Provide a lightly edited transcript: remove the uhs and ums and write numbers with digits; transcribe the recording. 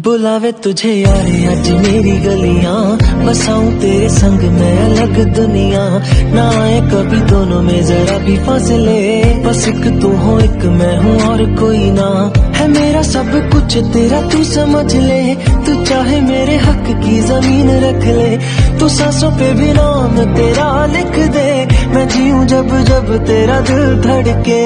बुलावे तुझे यारे आज मेरी गलियां, बसाऊं तेरे संग मैं अलग दुनिया। ना आए कभी दोनों में जरा भी फासले, बस एक तू हो एक मैं हूँ और कोई ना। है मेरा सब कुछ तेरा तू समझ ले, तू चाहे मेरे हक की जमीन रख ले। तू सांसों पे भी नाम तेरा लिख दे, मैं जीऊं जब जब तेरा दिल धड़के।